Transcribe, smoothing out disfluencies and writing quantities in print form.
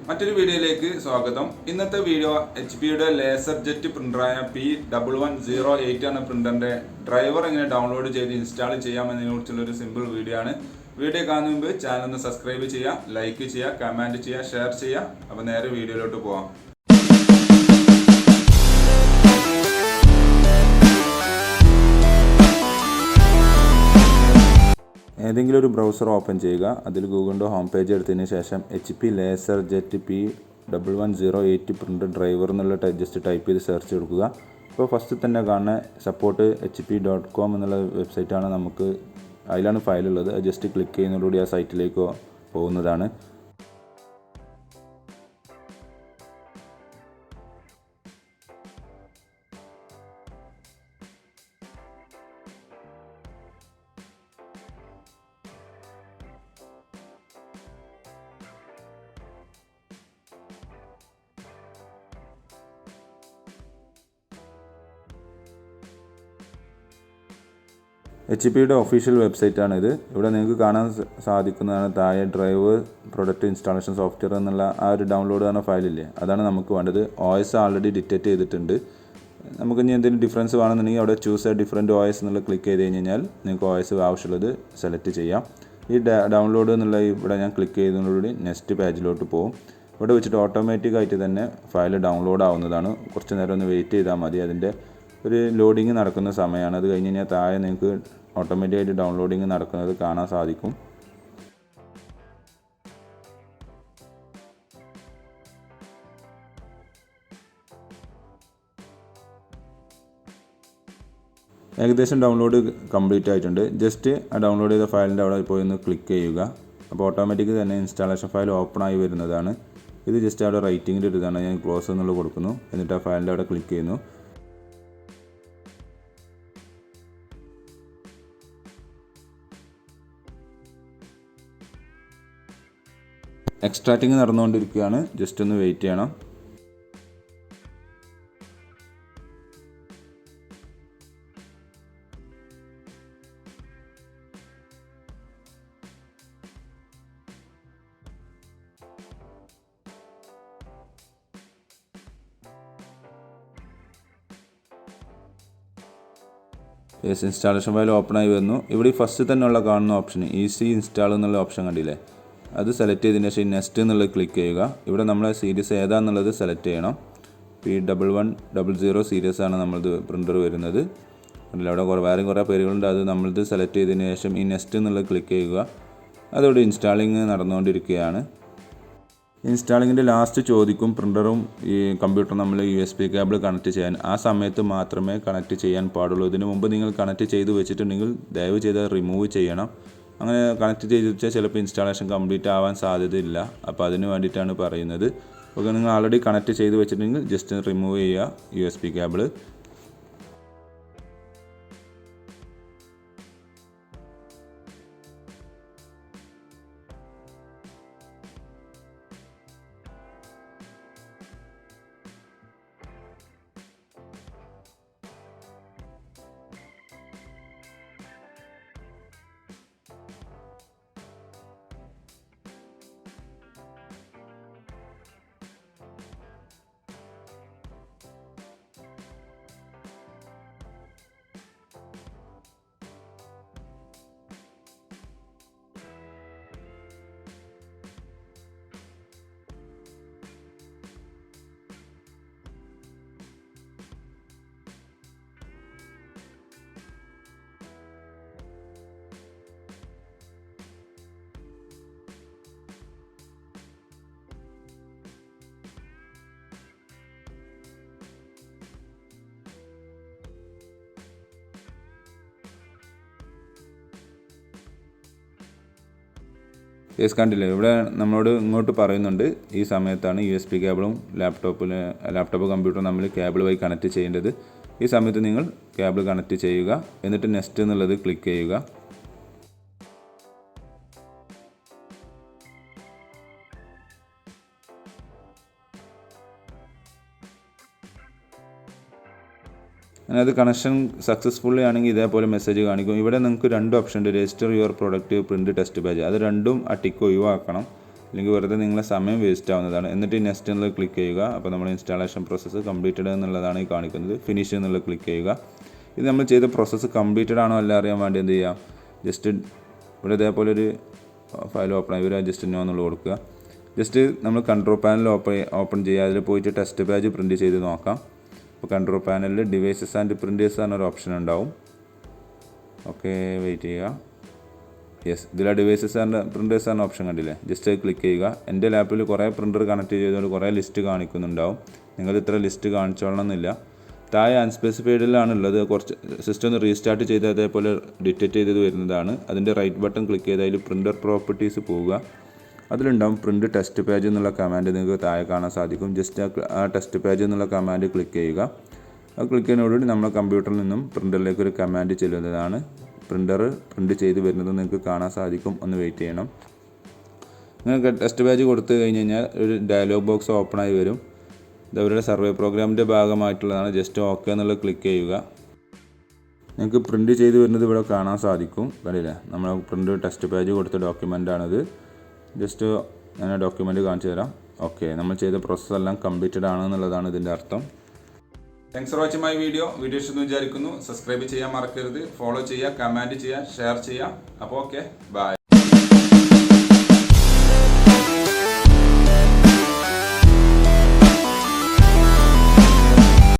മറ്റൊരു വീഡിയോയിലേക്ക് സ്വാഗതം. ഇന്നത്തെ വീഡിയോ HP-യുടെ ലേസർജെറ്റ് പ്രിന്ററായ P1108 ആണ് പ്രിന്ററിന്റെ ഡ്രൈവർ എങ്ങനെ ഡൗൺലോഡ് ചെയ്ത് ഇൻസ്റ്റാൾ ചെയ്യാമെന്നതിനെക്കുറിച്ചുള്ള ഒരു സിമ്പിൾ വീഡിയോ ആണ്. വീഡിയോ കാണുന്ന മുമ്പ് ചാനൽ ഒന്ന് സബ്സ്ക്രൈബ് ചെയ്യുക, ലൈക്ക് ചെയ്യുക, കമന്റ് ചെയ്യുക, ഷെയർ ചെയ്യുക. അപ്പോൾ നേരെ വീഡിയോയിലോട്ട് പോവാം. ഏതെങ്കിലും ഒരു ബ്രൗസർ ഓപ്പൺ ചെയ്യുക. അതിൽ ഗൂഗിളിൻ്റെ ഹോം പേജ് എടുത്തതിന് ശേഷം HP ലേസർജെറ്റ് P1108 പ്രിൻ്റർ ഡ്രൈവർ എന്നുള്ള ജസ്റ്റ് ടൈപ്പ് ചെയ്ത് സെർച്ച് കൊടുക്കുക. ഇപ്പോൾ ഫസ്റ്റ് തന്നെ കാണുന്ന സപ്പോർട്ട് hp.com എന്നുള്ള വെബ്സൈറ്റാണ്. അതിലാണ് ഫയലുള്ളത്. അത് ജസ്റ്റ് ക്ലിക്ക് ചെയ്യുന്നതോടുകൂടി ആ സൈറ്റിലേക്ക് പോകുന്നതാണ്. HP-യുടെ ഒഫീഷ്യൽ വെബ്സൈറ്റാണിത്. ഇവിടെ നിങ്ങൾക്ക് കാണാൻ സാധിക്കുന്നതാണ് താഴെ ഡ്രൈവർ പ്രൊഡക്റ്റ് ഇൻസ്റ്റാളേഷൻ സോഫ്റ്റ്വെയർ എന്നുള്ള ആ ഒരു ഡൗൺലോഡ് ചെയ്യുന്ന ഫയലില്ലേ, അതാണ് നമുക്ക് വേണ്ടത്. OS ആൾറെഡി ഡിറ്റക്റ്റ് ചെയ്തിട്ടുണ്ട്. നമുക്ക് ഇനി എന്തെങ്കിലും ഡിഫറൻസ് വേണമെന്നുണ്ടെങ്കിൽ അവിടെ ചൂസ് എ ഡിഫറൻറ്റ് OS എന്നുള്ള ക്ലിക്ക് ചെയ്ത് കഴിഞ്ഞാൽ നിങ്ങൾക്ക് OS ആവശ്യമുള്ളത് സെലക്ട് ചെയ്യാം. ഈ ഡൗൺലോഡ് എന്നുള്ള ഇവിടെ ഞാൻ ക്ലിക്ക് ചെയ്യുന്നതോടുകൂടി നെക്സ്റ്റ് പേജിലോട്ട് പോകും. ഇവിടെ വെച്ചിട്ട് ഓട്ടോമാറ്റിക്കായിട്ട് തന്നെ ഫയൽ ഡൗൺലോഡ് ആവുന്നതാണ്. കുറച്ച് നേരം ഒന്ന് വെയിറ്റ് ചെയ്താൽ മതി. അതിൻ്റെ ഒരു ലോഡിങ് നടക്കുന്ന സമയമാണ്. അത് കഴിഞ്ഞ് കഴിഞ്ഞാൽ താഴെ നിങ്ങൾക്ക് ഓട്ടോമാറ്റിക്കായിട്ട് ഡൗൺലോഡിങ് നടക്കുന്നത് കാണാൻ സാധിക്കും. ഏകദേശം ഡൗൺലോഡ് കംപ്ലീറ്റ് ആയിട്ടുണ്ട്. ജസ്റ്റ് ആ ഡൗൺലോഡ് ചെയ്ത ഫയലിൻ്റെ അവിടെ പോയി ഒന്ന് ക്ലിക്ക് ചെയ്യുക. അപ്പോൾ ഓട്ടോമാറ്റിക് തന്നെ ഇൻസ്റ്റാളേഷൻ ഫയൽ ഓപ്പൺ ആയി വരുന്നതാണ്. ഇത് ജസ്റ്റ് അവിടെ റൈറ്റിങ്ങിൻ്റെ ഒരു ഇതാണ്. ഞാൻ ക്ലോസ് എന്നുള്ളത് കൊടുക്കുന്നു. എന്നിട്ട് ആ ഫയലിൻ്റെ അവിടെ ക്ലിക്ക് ചെയ്യുന്നു. എക്സ്ട്രാക്റ്റിംഗ് നടന്നുകൊണ്ടിരിക്കുകയാണ്. ജസ്റ്റ് ഒന്ന് വെയിറ്റ് ചെയ്യണം. ഇൻസ്റ്റാളേഷൻ ഫയൽ ഓപ്പൺ ആയി വരുന്നു. ഇവിടെ ഫസ്റ്റ് തന്നെയുള്ള കാണുന്ന ഓപ്ഷൻ ഈസി ഇൻസ്റ്റാൾ എന്നുള്ള ഓപ്ഷൻ കണ്ടില്ലേ, അത് സെലക്ട് ചെയ്തതിന് ശേഷം നെക്സ്റ്റ് എന്നുള്ളത് ക്ലിക്ക് ചെയ്യുക. ഇവിടെ നമ്മളെ സീരീസ് ഏതാണെന്നുള്ളത് സെലക്ട് ചെയ്യണം. P1108 സീരീസ് ആണ് നമ്മളത് പ്രിൻ്റർ വരുന്നത്. അവിടെ വേറെ കുറേ പേരുകളുണ്ട്. അത് നമ്മളത് സെലക്ട് ചെയ്തതിന് ശേഷം ഈ നെക്സ്റ്റ് എന്നുള്ളത് ക്ലിക്ക് ചെയ്യുക. അതോടെ ഇൻസ്റ്റാളിങ് നടന്നുകൊണ്ടിരിക്കുകയാണ്. ഇൻസ്റ്റാളിങ്ങിൻ്റെ ലാസ്റ്റ് ചോദിക്കും പ്രിൻ്ററും ഈ കമ്പ്യൂട്ടറും നമ്മൾ USB കേബിൾ കണക്ട് ചെയ്യാൻ. ആ സമയത്ത് മാത്രമേ കണക്ട് ചെയ്യാൻ പാടുള്ളൂ. ഇതിനു മുമ്പ് നിങ്ങൾ കണക്ട് ചെയ്ത് വെച്ചിട്ടുണ്ടെങ്കിൽ ദയവ് ചെയ്ത് റിമൂവ് ചെയ്യണം. അങ്ങനെ കണക്ട് ചെയ്ത് വെച്ചാൽ ചിലപ്പോൾ ഇൻസ്റ്റാളേഷൻ കംപ്ലീറ്റ് ആവാൻ സാധ്യതയില്ല. അപ്പോൾ അതിന് വേണ്ടിയിട്ടാണ് പറയുന്നത്. ഓക്കെ, നിങ്ങൾ ആൾറെഡി കണക്ട് ചെയ്ത് വെച്ചിട്ടുണ്ടെങ്കിൽ ജസ്റ്റ് റിമൂവ് ചെയ്യുക USB കേബിൾ. കേസ് കണ്ടില്ലേ, ഇവിടെ നമ്മളോട് ഇങ്ങോട്ട് പറയുന്നുണ്ട് ഈ സമയത്താണ് USB കേബിളും ലാപ്ടോപ്പ് കമ്പ്യൂട്ടറും തമ്മിൽ കേബിൾ വഴി കണക്ട് ചെയ്യേണ്ടത്. ഈ സമയത്ത് നിങ്ങൾ കേബിൾ കണക്ട് ചെയ്യുക. എന്നിട്ട് നെക്സ്റ്റ് എന്നുള്ളത് ക്ലിക്ക് ചെയ്യുക. അത് കണക്ഷൻ സക്സസ്ഫുള്ളി ആണെങ്കിൽ ഇതേപോലെ മെസ്സേജ് കാണിക്കും. ഇവിടെ നിങ്ങൾക്ക് രണ്ട് ഓപ്ഷൻ ഉണ്ട്, register your product, print test page. അത് രണ്ടും ആ ടിക്ക് ഒഴിവാക്കണം. അല്ലെങ്കിൽ വെറുതെ നിങ്ങളെ സമയം വേസ്റ്റ് ആവുന്നതാണ്. എന്നിട്ട് നെക്സ്റ്റ് എന്നുള്ളത് ക്ലിക്ക് ചെയ്യുക. അപ്പോൾ നമ്മുടെ ഇൻസ്റ്റാളേഷൻ പ്രോസസ്സ് കംപ്ലീറ്റഡ് എന്നുള്ളതാണ് ഈ കാണിക്കുന്നത്. ഫിനിഷ് എന്നുള്ളത് ക്ലിക്ക് ചെയ്യുക. ഇത് നമ്മൾ ചെയ്ത പ്രോസസ്സ് കംപ്ലീറ്റഡ് ആണോ അല്ല അറിയാൻ വേണ്ടി എന്ത് ചെയ്യാം, ജസ്റ്റ് ഇവിടെ ഇതേപോലെ ഒരു ഫയൽ ഓപ്പൺ ആയി വരിക, ജസ്റ്റ് നോ എന്നുള്ളത് കൊടുക്കുക. ജസ്റ്റ് നമ്മൾ കൺട്രോൾ പാനൽ ഓപ്പൺ ചെയ്യുക. അതിൽ പോയിട്ട് ടെസ്റ്റ് പേജ് പ്രിൻറ്റ് ചെയ്ത് നോക്കാം. അപ്പോൾ കൺട്രോൾ പാനലിൽ ഡിവൈസസ് ആൻഡ് പ്രിൻറ്റേഴ്സ് എന്നൊരു ഓപ്ഷൻ ഉണ്ടാവും. ഓക്കെ, വെയിറ്റ് ചെയ്യുക. യെസ്, ഇതിൽ ഡിവൈസസ് ആൻഡ് പ്രിൻറ്റേഴ്സ് എന്ന ഓപ്ഷൻ കണ്ടില്ലേ, ജസ്റ്റ് ക്ലിക്ക് ചെയ്യുക. എൻ്റെ ലാപ്പിൽ കുറേ പ്രിൻ്റർ കണക്ട് ചെയ്തുകൊണ്ട് കുറേ ലിസ്റ്റ് കാണിക്കുന്നുണ്ടാവും. നിങ്ങൾ ഇത്ര ലിസ്റ്റ് കാണിച്ചോളണം എന്നില്ല. താഴെ അൺസ്പെസിഫൈഡിലാണുള്ളത്. കുറച്ച് സിസ്റ്റം ഒന്ന് റീസ്റ്റാർട്ട് ചെയ്ത് അതേപോലെ ഡിറ്റക്റ്റ് ചെയ്തത് വരുന്നതാണ്. അതിൻ്റെ റൈറ്റ് ബട്ടൺ ക്ലിക്ക് ചെയ്ത് അതിൽ പ്രിൻ്റർ പ്രോപ്പർട്ടീസ് പോവുക. അതിലുണ്ടാവും പ്രിൻ്റ് ടെസ്റ്റ് പേജ് എന്നുള്ള കമാൻഡ് നിങ്ങൾക്ക് താഴെ കാണാൻ സാധിക്കും. ജസ്റ്റ് ആ ടെസ്റ്റ് പേജ് എന്നുള്ള കമാൻഡ് ക്ലിക്ക് ചെയ്യുക. ആ ക്ലിക്ക് ചെയ്യുന്നതോടുകൂടി നമ്മുടെ കമ്പ്യൂട്ടറിൽ നിന്നും പ്രിൻ്ററിലേക്ക് ഒരു കമാൻഡ് ചെല്ലുന്നതാണ്. പ്രിൻ്റർ പ്രിൻ്റ് ചെയ്ത് വരുന്നത് നിങ്ങൾക്ക് കാണാൻ സാധിക്കും. ഒന്ന് വെയിറ്റ് ചെയ്യണം. നിങ്ങൾക്ക് ടെസ്റ്റ് പേജ് കൊടുത്തു കഴിഞ്ഞ് കഴിഞ്ഞാൽ ഒരു ഡയലോഗ് ബോക്സ് ഓപ്പൺ ആയി വരും. ഇത് അവരുടെ സർവേ പ്രോഗ്രാമിൻ്റെ ഭാഗമായിട്ടുള്ളതാണ്. ജസ്റ്റ് ഓക്കെ എന്നുള്ളത് ക്ലിക്ക് ചെയ്യുക. നിങ്ങൾക്ക് പ്രിൻ്റ് ചെയ്ത് വരുന്നത് ഇവിടെ കാണാൻ സാധിക്കും. കണ്ടില്ലേ, നമ്മൾ പ്രിൻ്റ് ടെസ്റ്റ് പേജ് കൊടുത്ത ഡോക്യുമെൻ്റാണിത്. ജസ്റ്റ് ഞാൻ ആ ഡോക്യുമെൻ്റ് കാണിച്ചു തരാം. ഓക്കെ, നമ്മൾ ചെയ്ത പ്രോസസ്സ് എല്ലാം കംപ്ലീറ്റഡ് ആണെന്നുള്ളതാണ് ഇതിൻ്റെ അർത്ഥം. Thanks for watching my video ഇഷ്ടമെന്ന് വിചാരിക്കുന്നു. സബ്സ്ക്രൈബ് ചെയ്യാൻ മറക്കരുത്. ഫോളോ ചെയ്യുക, കമൻറ്റ് ചെയ്യുക, ഷെയർ ചെയ്യുക. അപ്പോൾ ഓക്കെ, ബൈ.